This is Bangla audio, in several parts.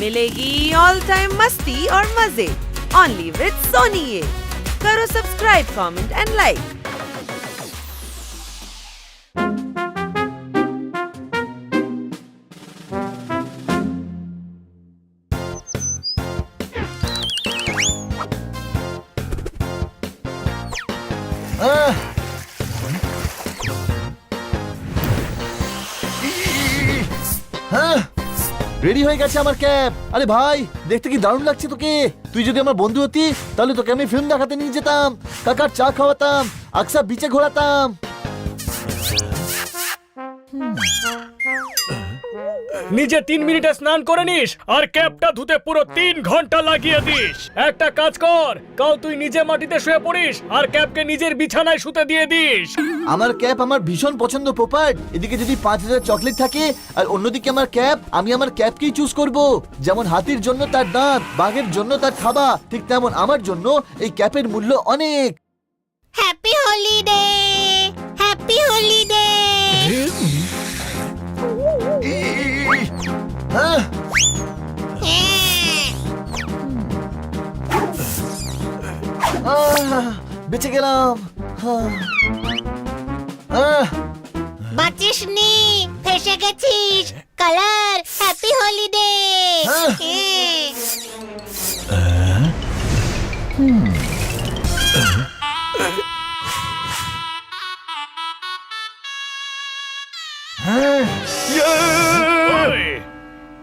मिलेगी ऑल टाइम मस्ती और मजे ओनली विद सोनी ये। करो subscribe, comment and like. Ready হয়ে গেছে আমার ক্যাপ। আরে ভাই, দেখতে কি দারুণ লাগছে তোকে। তুই যদি আমার বন্ধু হতি তাহলে তোকে আমি ফিল্ম দেখাতে নিয়ে যেতাম, কাকার চা খাওয়াতাম, আকসা বিচে ঘোরাতাম। নিজে 3 মিনিটে স্নান করে নিস আর ক্যাপটা ধুতে পুরো 3 ঘন্টা লাগিয়ে দিস। একটা কাজ কর, কাল তুই নিজে মাটিতে শুয়ে পড়িস আর ক্যাপকে নিজের বিছানায় শুতে দিয়ে দিস। আমার ক্যাপ আমার ভীষণ পছন্দ পোপাট। এদিকে যদি 5000 চকলেট থাকে আর অন্যদিকে আমার ক্যাপ, আমি আমার ক্যাপকেই চুজ করব। যেমন হাতির জন্য তার দাঁত, বাঘের জন্য তার থাবা, ঠিক তেমন আমার জন্য এই ক্যাপের মূল্য অনেক। Happy holiday, happy holiday. বেঁচে গেলাম। বাঁচিস নি, ফেসে গেছিস। Colour, happy holiday.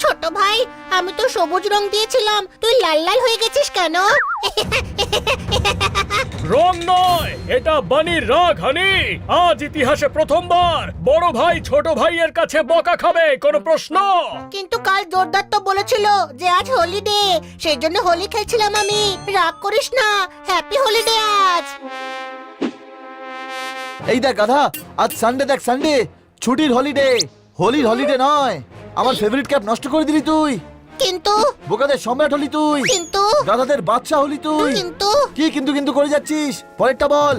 ছোট ভাই, আমি তো সবুজ রং দিয়েছিলাম, তুই লাল লাল হয়ে গেছিস কেন? রং নয়, এটা বানির রাগ হানি। আজ ইতিহাসে প্রথমবার বড় ভাই ছোট ভাইয়ের কাছে বকা খাবে। কোনো প্রশ্ন? কিন্তু কাল জোরদার তো বলেছিল যে আজ হলিডে, সেই জন্য হোলি খেলছিলাম আমি। রাগ করিস না, হ্যাপি হলিডে আজ। এই দেখ গাধা, আজ সানডে, দেখ সানডে, ছুটির হলিডে, হোলির হলিডে নয়। আমার ফেভারিট ক্যাপ নষ্ট করে দিলি তুই। কিন্তু বোকাদের সম্রাট হলি তুই, কিন্তু গাধাদের বাদশা হলি তুই। কিন্তু কি কিন্তু করে যাচ্ছিস? পরেরটা বল।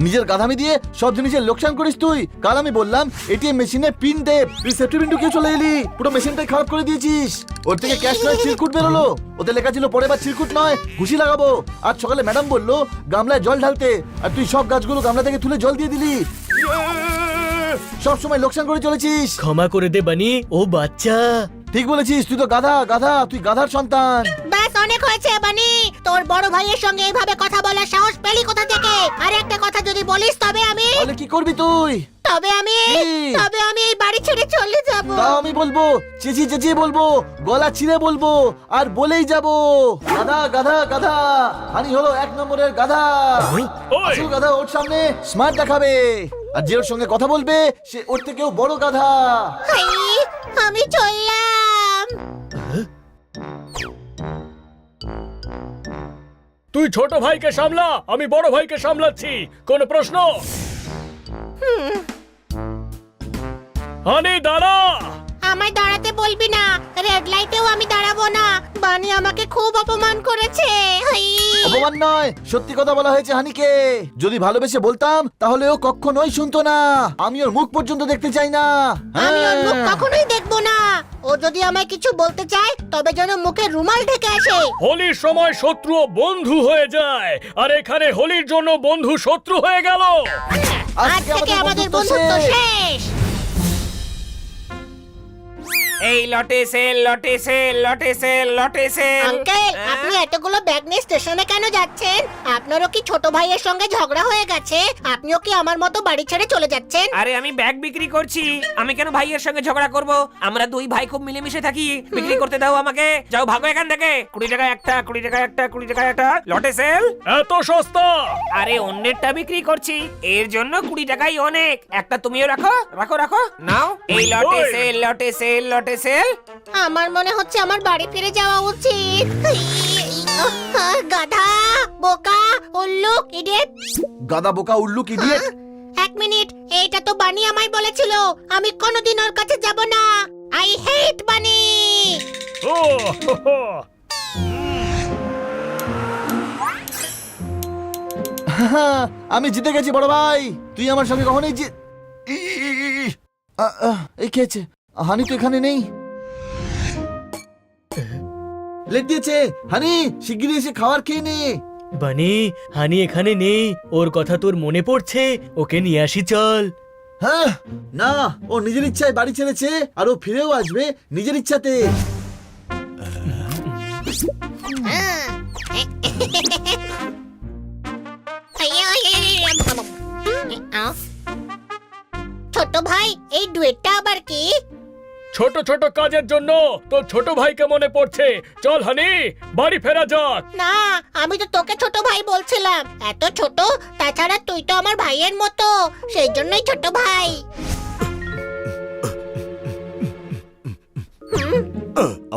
নিজের গাধামি দিয়ে সব জিনিসের লোকসান করিস তুই। কাল আমি বললাম এটিএম মেশিনে পিন দে, তুই সেফটি পিন ঢুকিয়ে চলে এলি, পুরো মেশিনটাই খারাপ করে দিয়েছিস। ওর থেকে ক্যাশ নয় চিরকুট বেরোলো। ওতে লেখা ছিল পরের বার চিরকুট নয় ঘুষি লাগাবো। আজ সকালে ম্যাডাম বললো গামলায় জল ঢালতে, আর তুই সব গাছগুলো গামলা থেকে তুলে জল দিয়ে দিলি। সব সময় লোকসান করে চলেছিস। ক্ষমা করে দে বানি, ও বাচ্চা। ঠিক বলেছিস, তুই তো গাধা, গাধা, তুই গাধার সন্তান। ব্যাস অনেক হয়েছে বানি। তোর বড় ভাইয়ের সঙ্গে এইভাবে কথা বলার সাহস পেলি কোথা থেকে? আর একটা কথা যদি বলিস তবে আমি তাহলে কি করবি তুই? তবে আমি এই বাড়ি ছেড়ে চলে যাব। তাও আমি বলবো, চেঁচিয়ে চেঁচিয়ে বলবো, গলা ছিঁড়ে বলবো, আর বলেই যাবো, গাধা গাধা গাধা। হানি হলো 1 নম্বরের গাধা। আসল গাধা ওর সামনে স্মার্ট দেখাবে, আর যে ওর সঙ্গে কথা বলবে সে ওর থেকেও বড় গাধা। হাই, আমি চললাম। তুই ছোট ভাইকে সামলা, আমি বড় ভাইকে সামলাচ্ছি। কোনো প্রশ্ন? হানি দাঁড়া। আমায় দাঁড়াতে বলবি না, রেড লাইটেও আমি দাঁড়াবো না। বানি আমাকে খুব অপমান করেছে। হাই। অপমান নয়, সত্যি কথা বলা হয়েছে হানিকে। যদি ভালোবেসে বলতাম তাহলে ও কখনোই শুনতো না। আমি ওর মুখ পর্যন্ত দেখতে চাই না। আমি ওর মুখ কখনোই দেখবো না। ও যদি আমায় কিছু বলতে চায় তবে যেন মুখে রুমাল ঢেকে আসে। হোলির সময় শত্রু ও বন্ধু হয়ে যায়, আর এখানে হোলির জন্য বন্ধু শত্রু হয়ে গেল। আজ থেকে আমাদের বন্ধুত্ব শেষ। এই লটে সেল, লটে সেল, লটে সেল, লটে সেল। আঙ্কেল, আপনি এতগুলো ব্যাগ নিয়ে স্টেশনে কেন যাচ্ছেন? আপনারও কি ছোট ভাইয়ের সঙ্গে ঝগড়া হয়ে গেছে? আপনিও কি আমার মতো বাড়ি ছেড়ে চলে যাচ্ছেন? আরে আমি ব্যাগ বিক্রি করছি, আমি কেন ভাইয়ের সঙ্গে ঝগড়া করব? আমরা দুই ভাই খুব মিলেমিশে থাকি। বিক্রি করতে দাও আমাকে, যাও ভাগো এখান থেকে। 20 টাকা একটা, 20 টাকা একটা, 20 টাকা একটা। লটে সেল। এত সস্তা? আরে অন্যেরটা বিক্রি করছি, এর জন্য 20 টাকাই অনেক। একটা তুমিও রাখো, রাখো রাখো, নাও। এই লটে সেল, লটে সেল, লটে সেল। আমার মনে হচ্ছে আমার বাড়ি ফিরে যাওয়া উচিত। গাধা, বোকা, উল্লুক, ইডিয়েট। গাধা, বোকা, উল্লুক, ইডিয়েট। 1 মিনিট, এইটা তো বানি আমায় বলেছিল। আমি কোনোদিন ওর কাছে যাব না। আই হেট বানি। ও হো হো। আমি জিতে গেছি বড় ভাই। তুই আমার সঙ্গে কখনোই এই খেয়েছে। হানি তো এখানে নেই। প্লেট দিয়েছে। হানি শিগগিরই এসে খাবার খেয়ে নে। বানি, হানি এখানে নেই, ওর কথা তোর মনে পড়ছে, ওকে নিয়ে আসি চল। হ্যাঁ, না, ও নিজের ইচ্ছায় বাড়ি ছেড়েছে আর ও ফিরেও আসবে নিজের ইচ্ছাতে। ছোট ভাই, এই ডুয়েটটা আবার কি? ছোট ছোট কাজের জন্য তোর ছোট ভাইকে মনে পড়ছে। চল হানি, বাড়ি ফেরা যাক। না, আমি তো তোকে ছোট ভাই বলছিলাম। এত ছোট, তাছাড়া তুই তো আমার ভাইয়ের মতো, সেই জন্যই ছোট ভাই।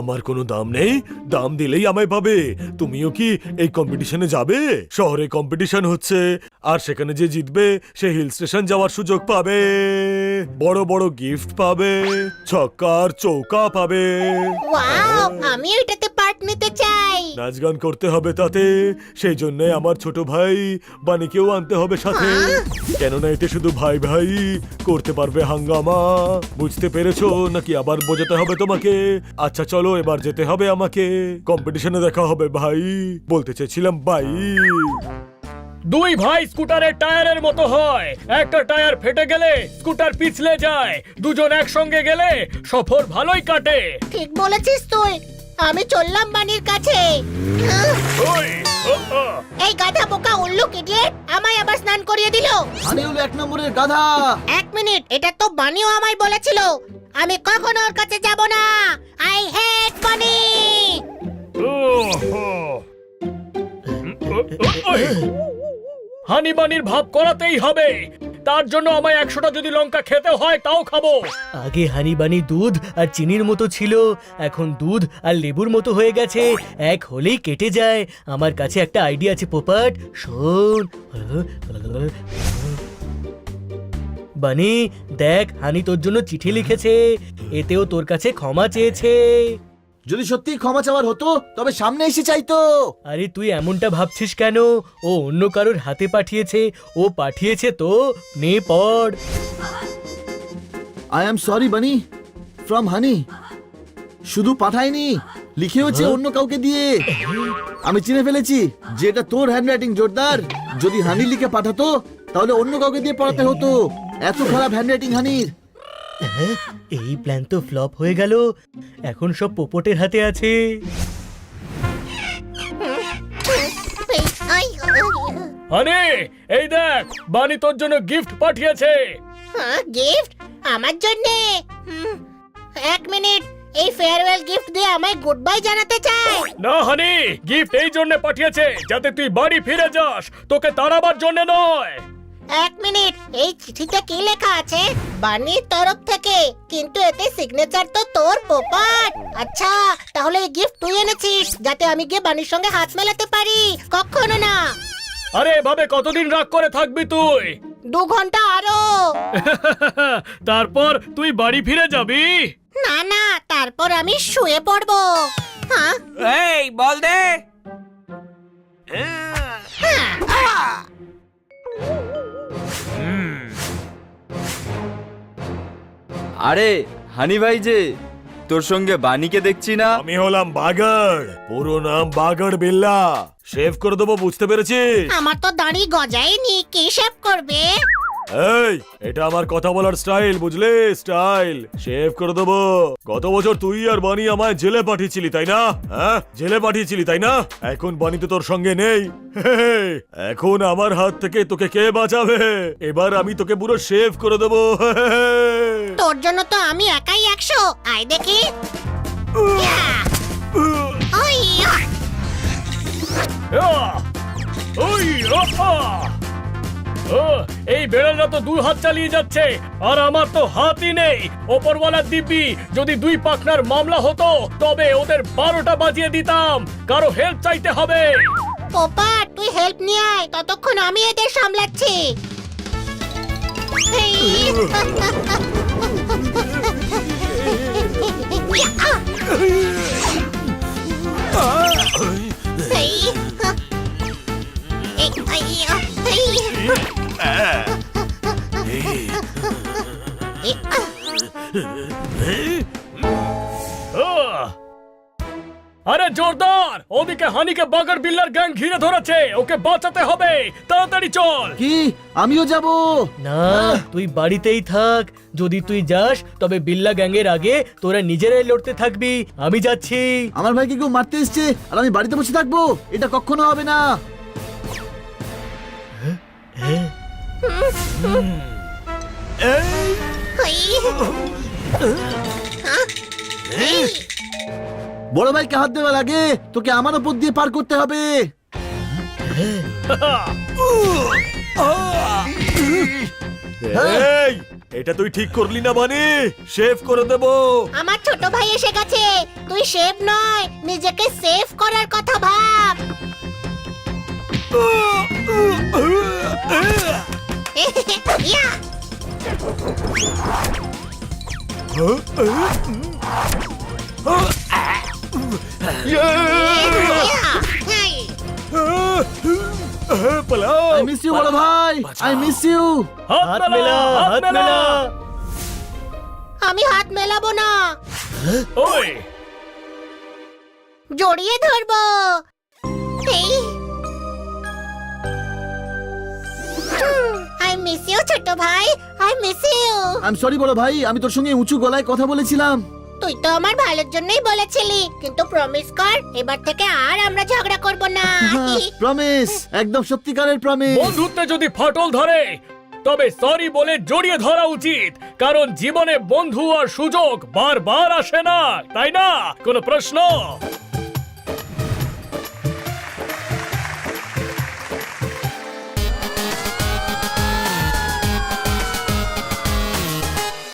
আমার কোনো দাম নেই, দাম দিলেই আমায় পাবে। তুমিও কি এই কম্পিটিশনে যাবে? শহরে কম্পিটিশন হচ্ছে, আর সেখানে যে জিতবে সে হিল স্টেশন যাওয়ার সুযোগ পাবে, বড় বড় গিফট পাবে, ছক্কার চৌকা পাবে, ওয়াও, আমি এটাতে পার্ট নিতে চাই। নাচ গান করতে হবে তাতে। সেই জন্য আমার ছোট ভাই বানিকেও আনতে হবে সাথে, কেননা এতে শুধু ভাই ভাই করতে পারবে হাঙ্গামা। বুঝতে পেরেছো নাকি আবার বোঝাতে হবে তোমাকে? আচ্ছা চলো, এবার যেতে হবে আমাকে। কম্পিটিশনে দেখা হবে ভাই, বলতে চেয়েছিলাম বাই। দুই ভাই স্কুটারের টায়ারের মতো হয়, একটা টায়ার ফেটে গেলে স্কুটার পিছলে যায়, দুজন একসঙ্গে গেলে সফর ভালোই কাটে। ঠিক বলেছিস তুই। আমি চললাম বানির কাছে। ওই, ও, ও। এই গাধা বোকা উল্লু ইডিয়েট আমায় আবার স্নান করিয়ে দিল। হানি হলো 1 নম্বরের গাধা। এক মিনিট, এটা তো বানিও আমায় বলেছিল। আমি কখনো ওর কাছে যাব না। আই হেট বানি। হানি বানির ভাব করাতেই হবে, তার জন্য আমায় 100টা যদি লঙ্কা খেতে হয় তাও খাবো। আগে হানি বানি দুধ আর চিনির মতো ছিল, এখন দুধ আর লেবুর মতো হয়ে গেছে, এক হলেই কেটে যায়। আমার কাছে একটা আইডিয়া আছে পোপট, শোন। বানি দেখ, হানি তোর জন্য চিঠি লিখেছে, এতেও তোর কাছে ক্ষমা চেয়েছে। যদি সত্যি ক্ষমা চাওয়ার হতো তবে সামনে এসে চাইতো। আরে তুই এমনটা ভাবছিস কেন? ও অন্য কারোর হাতে পাঠিয়েছে, ও পাঠিয়েছে তো, নে পড়। আই এম সরি বানি, ফ্রম হানি। শুধু পাঠায়নি, লিখেওছে অন্য কাউকে দিয়ে। আমি চিনে ফেলেছি যে এটা তোর হ্যান্ডরাইটিং জোরদার। যদি হানি লিখে পাঠাতো তাহলে অন্য কাউকে দিয়ে পড়াতে হতো। এত খারাপ হ্যান্ডরাইটিং হানির। এই প্ল্যান তো ফ্লপ হয়ে গেল, এখন সব পোপটের হাতে আছে। হানি, এই দেখ, বানি তোর জন্য গিফট পাঠিয়েছে। গিফট আমার জন্য? এক মিনিট, এই ফেয়ারওয়েল গিফট দিয়ে আমায় গুড বাই জানাতে চাই? না হানি, গিফট এই জন্য পাঠিয়েছে যাতে তুই বাড়ি ফিরে যাস, তোকে তাড়াবার জন্য নয়। এক মিনিট, এই চিঠিতে কি লেখা আছে? বানির তরফ থেকে, কিন্তু এতে সিগনেচার তো তোর পোপট। আচ্ছা, তাহলে এই গিফট তুই এনেছিস যাতে আমি গিয়ে বানির সঙ্গে হাত মেলাতে পারি? কখনো না। আরে এভাবে কতদিন রাগ করে থাকবি তুই? 2 ঘন্টা আরো। তারপর তুই বাড়ি ফিরে যাবি? না না, তারপর আমি শুয়ে পড়বো। হ্যাঁ, এই বল দে। আরে হানি ভাই যে, তোর সঙ্গে বানিকে দেখছি না। আমি হলাম বাগড়, পুরো নাম বাগড় বিল্লা। শেভ করে দেবো, বুঝতে পেরেছিস? আমার তো দাড়ি গজায়নি, কি শেভ করবে? এই, এটা আমার কথা বলার স্টাইল, বুঝলি? স্টাইল শেভ করে দেবো। গত বছর তুই আর বানি আমায় জেলে পাঠিয়েছিলি তাই না? হ্যাঁ, জেলে পাঠিয়েছিলি তাই না? এখন বানি তো তোর সঙ্গে নেই। এখন আমার হাত থেকে তোকে কে বাঁচাবে? এবার আমি তোকে পুরো শেভ করে দেবো। তোর জন্য তো আমি একাই 100। আয় দেখি। ওই, ওই, এই বেড়ালরা তো 2 হাত চালিয়ে যাচ্ছে, আর আমার তো হাতই নেই। ওপরওয়ালার দিব্যি, যদি 2 পাখনার মামলা হতো তবে ওদের 12টা বাজিয়ে দিতাম। কারো হেল্প চাইতে হবে। পোপট, তুই হেল্প নিয়ে আয়, ততক্ষণ আমি এদের সামলাচ্ছি। আরে জোরদার, ওদিকে হানিকে বাগার বিল্লার গ্যাং ঘিরে ধরেছে, ওকে বাঁচাতে হবে, তাড়াতাড়ি চল। কি আমিও যাব? না, তুই বাড়িতেই থাক। যদি তুই যাস তবে বিল্লা গ্যাংয়ের আগে তোরা নিজেরাই লড়তে থাকবি। আমি যাচ্ছি। আমার ভাইকে কেউ মারতে এসছে আর আমি বাড়িতে বসে থাকবো? এটা কখনো হবে না। বড় ভাইকে হাত দেওয়ার আগে তোকে আমার উপর দিয়ে পার করতে হবে। এই, এটা তুই ঠিক করলি না বানি, শেভ করে দেব। আমার ছোট ভাই এসে গেছে, তুই সেভ নয় নিজেকে সেভ করার কথা ভাব। ইয়া! হেই! পালাও। আই মিস ইউ বড় ভাই, আই মিস ইউ। হাত মেলা, হাত মেলা। আমি হাত মেলাবো না, ওই জড়িয়ে ধরবো। আই মিস ইউ ছোট ভাই, I miss you. I am sorry বড় ভাই, আমি তোর সঙ্গে উঁচু গলায় কথা বলেছিলাম। তুই তো আমার ভালোর জন্যই বলেছিলি, কিন্তু প্রমিস কর এবার থেকে আর আমরা ঝগড়া করব না। প্রমিস, একদম সত্যিকারের প্রমিস। বন্ধুত্বে যদি ফাটল ধরে তবে সরি বলে জড়িয়ে ধরা উচিত, কারণ জীবনে বন্ধু আর সুযোগ বারবার আসে না, তাই না? কোনো প্রশ্ন?